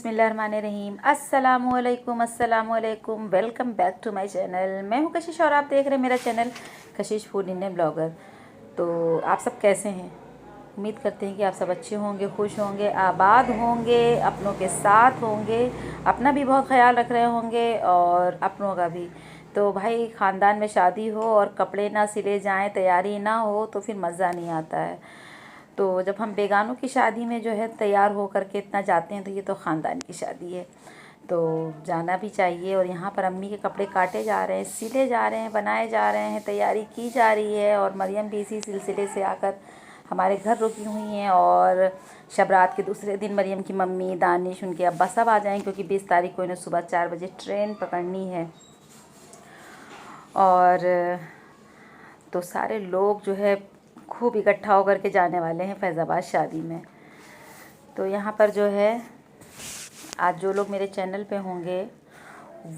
बिस्मिल्लाहिर्रहमानिर्रहीम। अस्सलामुअलैकुम welcome back to my channel. मैं हूँ कशिश और आप देख रहे हैं मेरा चैनल कशिश फूड इंडियन ब्लॉगर। तो आप सब कैसे हैं? उम्मीद करते हैं कि आप सब अच्छे होंगे, खुश होंगे, आबाद होंगे, अपनों के साथ होंगे, अपना भी बहुत ख्याल रख रहे होंगे और अपनों का भी। तो भाई ख़ानदान में शादी हो और कपड़े ना सिले जाएं, तैयारी ना हो तो फिर मज़ा नहीं आता है। तो जब हम बेगानों की शादी में जो है तैयार हो करके इतना जाते हैं तो ये तो ख़ानदान की शादी है, तो जाना भी चाहिए। और यहाँ पर अम्मी के कपड़े काटे जा रहे हैं, सिले जा रहे हैं, बनाए जा रहे हैं, तैयारी की जा रही है। और मरियम भी इसी सिलसिले से आकर हमारे घर रुकी हुई हैं। और शब रात के दूसरे दिन मरियम की मम्मी, दानिश, उनके अब्बा सब आ जाएंगे क्योंकि 20 तारीख को इन्हें सुबह 4 बजे ट्रेन पकड़नी है। और तो सारे लोग जो है खूब इकट्ठा होकर के जाने वाले हैं फैज़ाबाद शादी में। तो यहाँ पर जो है आज जो लोग मेरे चैनल पे होंगे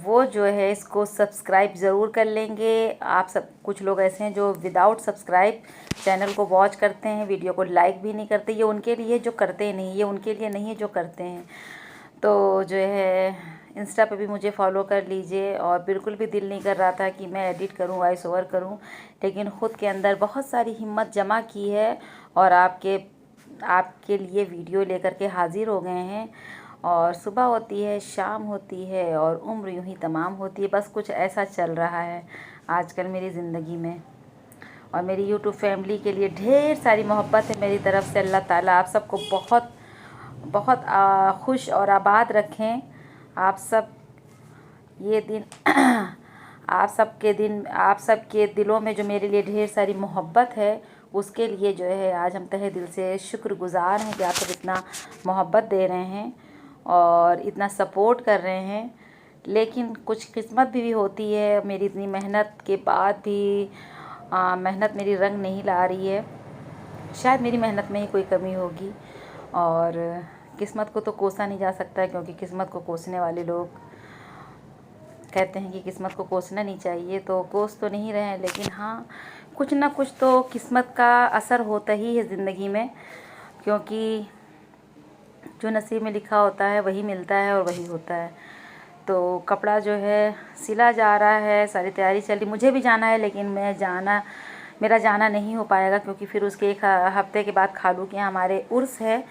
वो जो है इसको सब्सक्राइब ज़रूर कर लेंगे। आप सब कुछ लोग ऐसे हैं जो विदाउट सब्सक्राइब चैनल को वॉच करते हैं, वीडियो को लाइक भी नहीं करते। ये उनके लिए जो करते नहीं, ये उनके लिए नहीं है जो करते हैं। तो जो है इंस्टा पे भी मुझे फॉलो कर लीजिए। और बिल्कुल भी दिल नहीं कर रहा था कि मैं एडिट करूं, वॉइस ओवर करूं, लेकिन ख़ुद के अंदर बहुत सारी हिम्मत जमा की है और आपके लिए वीडियो लेकर के हाज़िर हो गए हैं। और सुबह होती है, शाम होती है और उम्र यूँ ही तमाम होती है। बस कुछ ऐसा चल रहा है आजकल मेरी ज़िंदगी में। और मेरी यूट्यूब फैमिली के लिए ढेर सारी मोहब्बत है मेरी तरफ़ से। अल्लाह ताला आप सबको बहुत बहुत खुश और आबाद रखें। आप सब ये दिन आप सबके दिलों में जो मेरे लिए ढेर सारी मोहब्बत है उसके लिए जो है आज हम तहे दिल से शुक्रगुज़ार हैं कि आप सब इतना मोहब्बत दे रहे हैं और इतना सपोर्ट कर रहे हैं। लेकिन कुछ किस्मत भी होती है, मेरी इतनी मेहनत के बाद भी मेहनत मेरी रंग नहीं ला रही है। शायद मेरी मेहनत में ही कोई कमी होगी। और किस्मत को तो कोसा नहीं जा सकता क्योंकि किस्मत को कोसने वाले लोग कहते हैं कि किस्मत को कोसना नहीं चाहिए, तो कोस तो नहीं रहे हैं। लेकिन हाँ, कुछ ना कुछ तो किस्मत का असर होता ही है ज़िंदगी में, क्योंकि जो नसीब में लिखा होता है वही मिलता है और वही होता है। तो कपड़ा जो है सिला जा रहा है, सारी तैयारी चल रही। मुझे भी जाना है लेकिन मेरा जाना नहीं हो पाएगा क्योंकि फिर उसके एक हफ़्ते के बाद खालू के यहाँ हमारे उर्स है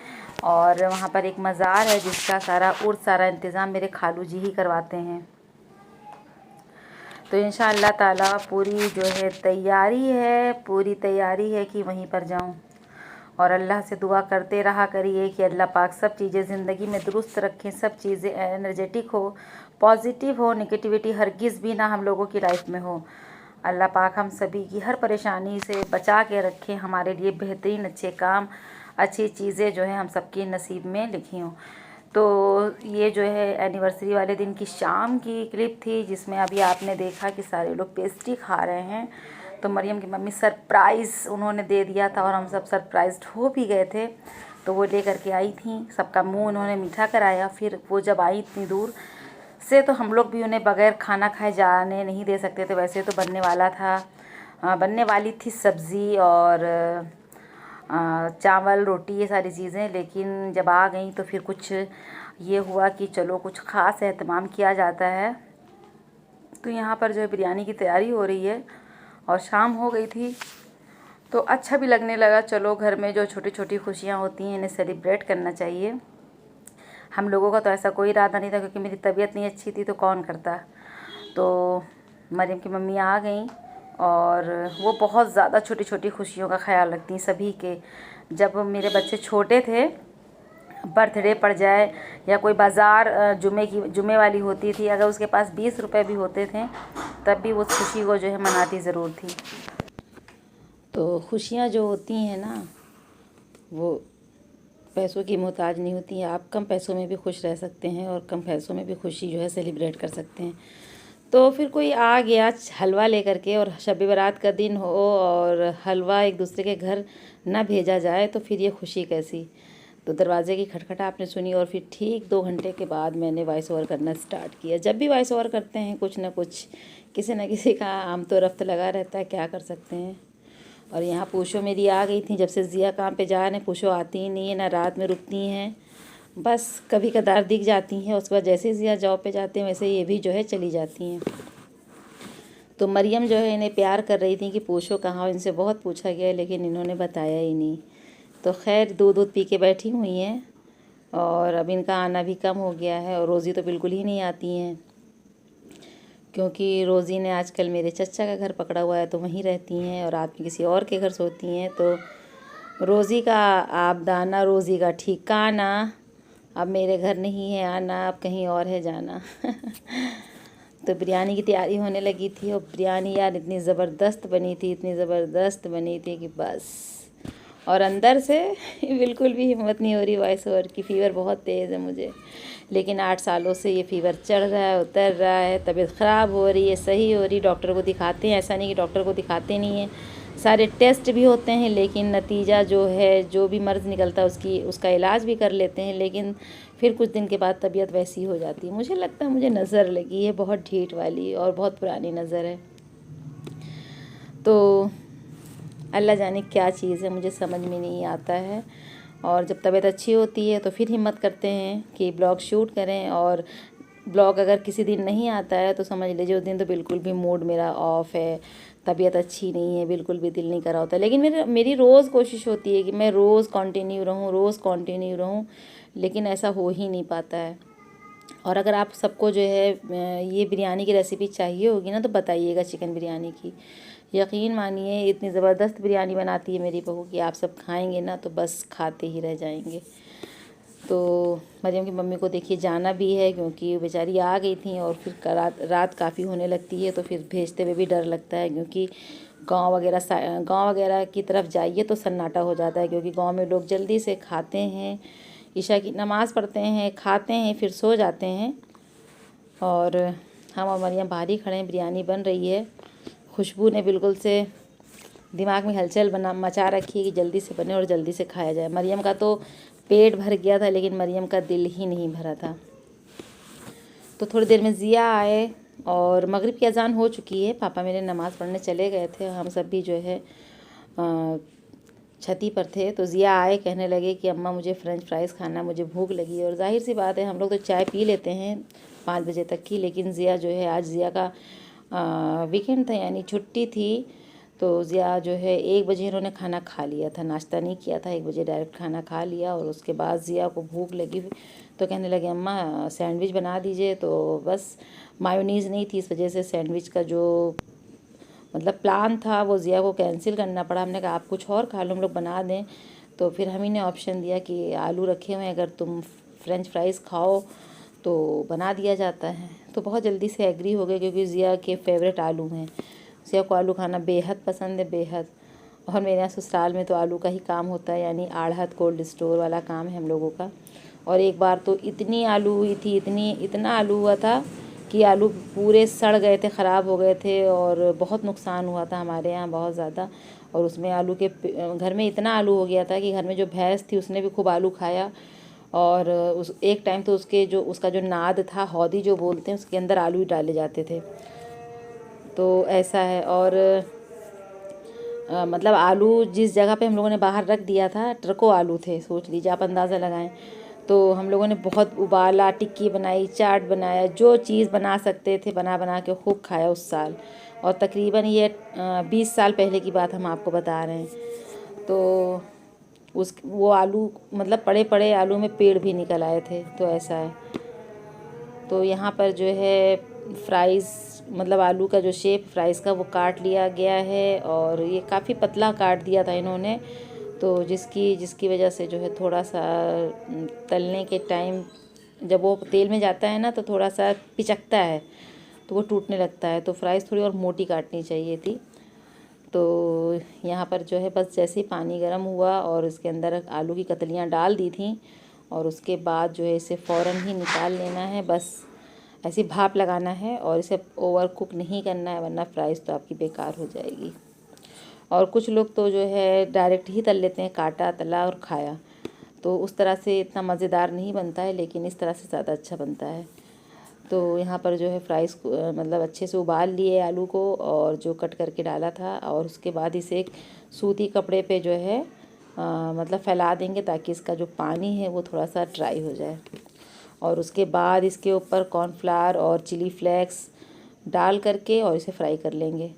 और वहाँ पर एक मज़ार है जिसका सारा इंतज़ाम मेरे खालू जी ही करवाते हैं। तो इंशाअल्लाह ताला पूरी तैयारी है कि वहीं पर जाऊं। और अल्लाह से दुआ करते रहा करिए कि अल्लाह पाक सब चीज़ें ज़िंदगी में दुरुस्त रखें, सब चीज़ें एनर्जेटिक हो, पॉजिटिव हो, नेगेटिविटी हरगिज़ भी ना हम लोगों की लाइफ में हो। अल्लाह पाक हम सभी की हर परेशानी से बचा के रखें, हमारे लिए बेहतरीन अच्छे काम, अच्छी चीज़ें जो है हम सबकी नसीब में लिखी हों। तो ये जो है एनिवर्सरी वाले दिन की शाम की क्लिप थी जिसमें अभी आपने देखा कि सारे लोग पेस्ट्री खा रहे हैं। तो मरियम की मम्मी सरप्राइज़ उन्होंने दे दिया था और हम सब सरप्राइज्ड हो भी गए थे। तो वो ले करके आई थी, सबका मुंह उन्होंने मीठा कराया। फिर वो जब आई इतनी दूर से तो हम लोग भी उन्हें बग़ैर खाना खाए जाने नहीं दे सकते थे। वैसे तो बनने वाली थी सब्ज़ी और चावल, रोटी, ये सारी चीज़ें। लेकिन जब आ गई तो फिर कुछ ये हुआ कि चलो कुछ ख़ास एहतमाम किया जाता है। तो यहाँ पर जो है बिरयानी की तैयारी हो रही है और शाम हो गई थी तो अच्छा भी लगने लगा। चलो घर में जो छोटी छोटी खुशियाँ होती हैं इन्हें सेलिब्रेट करना चाहिए। हम लोगों का तो ऐसा कोई इरादा नहीं था क्योंकि मेरी तबीयत नहीं अच्छी थी तो कौन करता। तो मरियम की मम्मी आ गई और वो बहुत ज़्यादा छोटी छोटी खुशियों का ख्याल रखती हैं सभी के। जब मेरे बच्चे छोटे थे, बर्थडे पड़ जाए या कोई बाज़ार जुमे वाली होती थी, अगर उसके पास 20 रुपए भी होते थे तब भी उस खुशी को जो है मनाती ज़रूर थी। तो खुशियाँ जो होती हैं ना वो पैसों की मोहताज नहीं होती हैं। आप कम पैसों में भी खुश रह सकते हैं और कम पैसों में भी खुशी जो है सेलिब्रेट कर सकते हैं। तो फिर कोई आ गया हलवा लेकर के और शब बारात का दिन हो और हलवा एक दूसरे के घर ना भेजा जाए तो फिर ये खुशी कैसी। तो दरवाज़े की खटखट आपने सुनी और फिर ठीक 2 घंटे के बाद मैंने वॉइस ओवर करना स्टार्ट किया। जब भी वॉइस ओवर करते हैं कुछ ना कुछ किसी न किसी का आम तो रफ्त लगा रहता है, क्या कर सकते हैं। और यहाँ पूछो मेरी आ गई थी, जब से ज़िया काम पे जा रहे हैं पूछो आती ही नहीं है, ना रात में रुकती हैं बस कभी कदार दिख जाती हैं, उसके बाद जैसे ज़िया जॉब पे जाते हैं वैसे ये भी जो है चली जाती हैं। तो मरियम जो है इन्हें प्यार कर रही थी कि पूछो कहाँ, इनसे बहुत पूछा गया लेकिन इन्होंने बताया ही नहीं। तो खैर दूध दूध पी के बैठी हुई हैं और अब इनका आना भी कम हो गया है। और रोज़ी तो बिल्कुल ही नहीं आती हैं, क्योंकि रोज़ी ने आजकल मेरे चचा का घर पकड़ा हुआ है तो वहीं रहती हैं और रात में किसी और के घर सोती हैं। तो रोज़ी का आबदाना, रोज़ी का ठिकाना, अब मेरे घर नहीं है आना, अब कहीं और है जाना। तो बिरयानी की तैयारी होने लगी थी और बिरयानी यार इतनी ज़बरदस्त बनी थी, इतनी ज़बरदस्त बनी थी कि बस। और अंदर से बिल्कुल भी हिम्मत नहीं हो रही वॉइस ओवर की। फ़ीवर बहुत तेज़ है मुझे, लेकिन 8 सालों से ये फ़ीवर चढ़ रहा है, उतर रहा है, तबीयत ख़राब हो रही है, सही हो रही। डॉक्टर को दिखाते हैं, ऐसा नहीं कि डॉक्टर को दिखाते नहीं हैं, सारे टेस्ट भी होते हैं, लेकिन नतीजा जो है, जो भी मर्ज़ निकलता है उसका इलाज भी कर लेते हैं, लेकिन फिर कुछ दिन के बाद तबीयत वैसी हो जाती है। मुझे लगता है मुझे नज़र लगी है बहुत ढीठ वाली, और बहुत पुरानी नज़र है। तो अल्लाह जाने क्या चीज़ है, मुझे समझ में नहीं आता है। और जब तबीयत अच्छी होती है तो फिर हिम्मत करते हैं कि ब्लॉग शूट करें, और ब्लॉग अगर किसी दिन नहीं आता है तो समझ लीजिए उस दिन तो बिल्कुल भी मूड मेरा ऑफ है, तबीयत अच्छी नहीं है, बिल्कुल भी दिल नहीं कर रहा होता। लेकिन मेरी रोज़ कोशिश होती है कि मैं रोज़ कंटिन्यू रहूँ, लेकिन ऐसा हो ही नहीं पाता है। और अगर आप सबको जो है ये बिरयानी की रेसिपी चाहिए होगी ना तो बताइएगा, चिकन बिरयानी की। यकीन मानिए इतनी ज़बरदस्त बिरयानी बनाती है मेरी बहू कि आप सब खाएंगे ना तो बस खाते ही रह जाएंगे। तो मरियम की मम्मी को देखिए जाना भी है, क्योंकि बेचारी आ गई थी और फिर रात काफ़ी होने लगती है, तो फिर भेजते हुए भी डर लगता है, क्योंकि गांव वगैरह की तरफ जाइए तो सन्नाटा हो जाता है, क्योंकि गांव में लोग जल्दी से खाते हैं, ईशा की नमाज़ पढ़ते हैं, खाते हैं, फिर सो जाते हैं। और हम और मरियम बाहर ही खड़े हैं, बिरयानी बन रही है। खुशबू ने बिल्कुल से दिमाग में हलचल मचा रखी है कि जल्दी से बने और जल्दी से खाया जाए। मरियम का तो पेट भर गया था, लेकिन मरियम का दिल ही नहीं भरा था। तो थोड़ी देर में ज़िया आए और मगरिब की अज़ान हो चुकी है, पापा मेरे नमाज़ पढ़ने चले गए थे, हम सब भी जो है छती पर थे। तो ज़िया आए, कहने लगे कि अम्मा मुझे फ़्रेंच फ्राइज़ खाना, मुझे भूख लगी है। और ज़ाहिर सी बात है हम लोग तो चाय पी लेते हैं 5 बजे तक की, लेकिन ज़िया जो है, आज ज़िया का वीकेंड था, यानी छुट्टी थी। तो ज़िया जो है 1 बजे इन्होंने खाना खा लिया था, नाश्ता नहीं किया था, 1 बजे डायरेक्ट खाना खा लिया। और उसके बाद ज़िया को भूख लगी तो कहने लगे अम्मा सैंडविच बना दीजिए। तो बस मायोनीज़ नहीं थी, इस वजह से सैंडविच का जो मतलब प्लान था वो ज़िया को कैंसिल करना पड़ा। हमने कहा आप कुछ और खा लो, हम लोग बना दें। तो फिर हम ही ने ऑप्शन दिया कि आलू रखे हुए हैं, अगर तुम फ्रेंच फ्राइज़ खाओ तो बना दिया जाता है। तो बहुत जल्दी से एग्री हो गए, क्योंकि ज़िया के फेवरेट आलू हैं, ज़िया को आलू खाना बेहद पसंद है, बेहद। और मेरे यहाँ ससुराल में तो आलू का ही काम होता है, यानी आढ़त कोल्ड स्टोर वाला काम है हम लोगों का। और एक बार तो इतनी आलू हुई थी, इतना आलू हुआ था कि आलू पूरे सड़ गए थे, ख़राब हो गए थे, और बहुत नुकसान हुआ था हमारे यहाँ, बहुत ज़्यादा। और उसमें आलू के घर में इतना आलू हो गया था कि घर में जो भैंस थी उसने भी खूब आलू खाया। और उस एक टाइम तो उसका जो नाद था, हौदी जो बोलते हैं, उसके अंदर आलू ही डाले जाते थे। तो ऐसा है। और मतलब आलू जिस जगह पे हम लोगों ने बाहर रख दिया था, ट्रकों आलू थे, सोच लीजिए आप, अंदाज़ा लगाएं। तो हम लोगों ने बहुत उबाला, टिक्की बनाई, चाट बनाया, जो चीज़ बना सकते थे बना बना के खूब खाया उस साल। और तकरीबन ये 20 साल पहले की बात हम आपको बता रहे हैं। तो वो आलू मतलब पड़े पड़े आलू में पेड़ भी निकल आए थे, तो ऐसा है। तो यहाँ पर जो है फ्राइज़, मतलब आलू का जो शेप फ्राइज़ का वो काट लिया गया है, और ये काफ़ी पतला काट दिया था इन्होंने, तो जिसकी वजह से जो है थोड़ा सा तलने के टाइम जब वो तेल में जाता है ना तो थोड़ा सा पिचकता है, तो वो टूटने लगता है। तो फ्राइज़ थोड़ी और मोटी काटनी चाहिए थी। तो यहाँ पर जो है बस जैसे ही पानी गर्म हुआ और इसके अंदर आलू की कतलियाँ डाल दी थी, और उसके बाद जो है इसे फ़ौरन ही निकाल लेना है, बस ऐसी भाप लगाना है, और इसे ओवर कुक नहीं करना है, वरना फ्राइज़ तो आपकी बेकार हो जाएगी। और कुछ लोग तो जो है डायरेक्ट ही तल लेते हैं, काटा, तला और खाया, तो उस तरह से इतना मज़ेदार नहीं बनता है, लेकिन इस तरह से ज़्यादा अच्छा बनता है। तो यहाँ पर जो है फ्राइज़ को मतलब अच्छे से उबाल लिए आलू को, और जो कट करके डाला था, और उसके बाद इसे एक सूती कपड़े पे जो है मतलब फैला देंगे ताकि इसका जो पानी है वो थोड़ा सा ड्राई हो जाए। और उसके बाद इसके ऊपर कॉर्नफ्लावर और चिली फ्लेक्स डाल करके और इसे फ्राई कर लेंगे।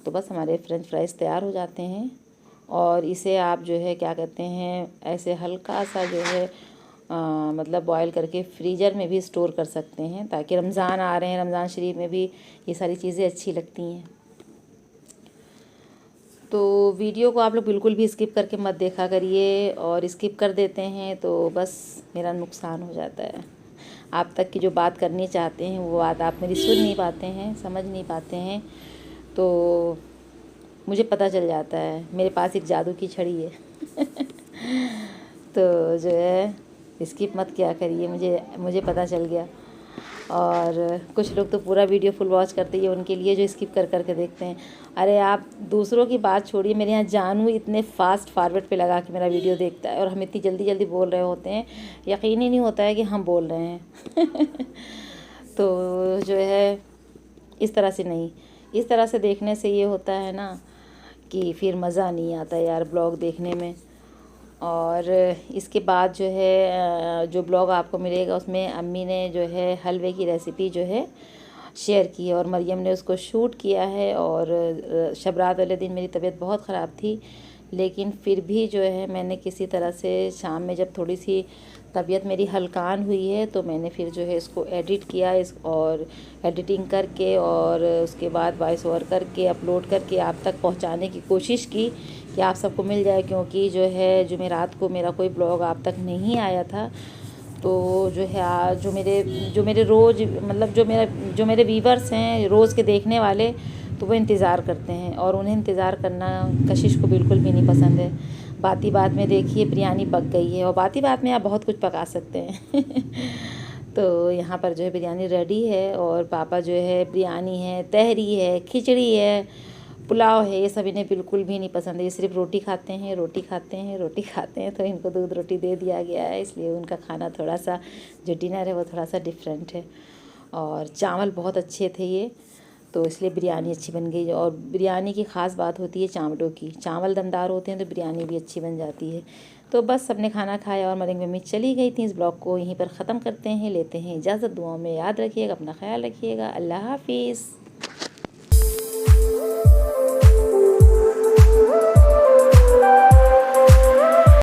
तो बस हमारे फ्रेंच फ्राइज़ तैयार हो जाते हैं। और इसे आप जो है क्या कहते हैं, ऐसे हल्का सा जो है मतलब बॉईल करके फ्रीज़र में भी स्टोर कर सकते हैं, ताकि रमज़ान आ रहे हैं, रमज़ान शरीफ में भी ये सारी चीज़ें अच्छी लगती हैं। तो वीडियो को आप लोग बिल्कुल भी स्किप करके मत देखा करिए, और स्किप कर देते हैं तो बस मेरा नुकसान हो जाता है। आप तक की जो बात करनी चाहते हैं वो बात आप मेरी सुन नहीं पाते हैं, समझ नहीं पाते हैं, तो मुझे पता चल जाता है। मेरे पास एक जादू की छड़ी है तो जो है स्किप मत किया करिए, मुझे पता चल गया। और कुछ लोग तो पूरा वीडियो फुल वॉच करते हैं, उनके लिए जो स्किप कर करके देखते हैं। अरे आप दूसरों की बात छोड़िए, मेरे यहाँ जानू इतने फास्ट फॉरवर्ड पे लगा के मेरा वीडियो देखता है, और हम इतनी जल्दी जल्दी बोल रहे होते हैं, यकीन ही नहीं होता है कि हम बोल रहे हैं तो जो है इस तरह से नहीं, इस तरह से देखने से ये होता है ना कि फिर मज़ा नहीं आता यार ब्लॉग देखने में। और इसके बाद जो है जो ब्लॉग आपको मिलेगा उसमें अम्मी ने जो है हलवे की रेसिपी जो है शेयर की है, और मरियम ने उसको शूट किया है। और शब रात वाले दिन मेरी तबीयत बहुत ख़राब थी, लेकिन फिर भी जो है मैंने किसी तरह से शाम में जब थोड़ी सी तबीयत मेरी हल्कान हुई है तो मैंने फिर जो है इसको एडिट किया, और एडिटिंग करके और उसके बाद वॉइस ओवर करके अपलोड करके आप तक पहुंचाने की कोशिश की कि आप सबको मिल जाए। क्योंकि जो है जुमेरात को मेरा कोई ब्लॉग आप तक नहीं आया था, तो जो है आज जो मेरे रोज़ मतलब जो मेरे व्यूवर्स हैं रोज़ के देखने वाले, तो वो इंतज़ार करते हैं, और उन्हें इंतज़ार करना कशिश को बिल्कुल भी नहीं पसंद है। बाती बात में देखिए बिरयानी पक गई है, और बाती बात में आप बहुत कुछ पका सकते हैं तो यहाँ पर जो है बिरयानी रेडी है, और पापा जो है बिरयानी है, तहरी है, खिचड़ी है, पुलाव है, ये सब इन्हें बिल्कुल भी नहीं पसंद है। ये सिर्फ रोटी खाते हैं, रोटी खाते हैं, रोटी खाते हैं। तो इनको दूध रोटी दे दिया गया है, इसलिए उनका खाना थोड़ा सा जो डिनर है वो थोड़ा सा डिफरेंट है। और चावल बहुत अच्छे थे ये, तो इसलिए बिरयानी अच्छी बन गई। और बिरयानी की ख़ास बात होती है चावलों की, चावल दमदार होते हैं तो बिरयानी भी अच्छी बन जाती है। तो बस सबने खाना खाया और मरियम मम्मी चली गई थी। इस ब्लॉग को यहीं पर ख़त्म करते हैं, लेते हैं इजाज़त। दुआओं में याद रखिएगा, अपना ख्याल रखिएगा। अल्लाह हाफिज़।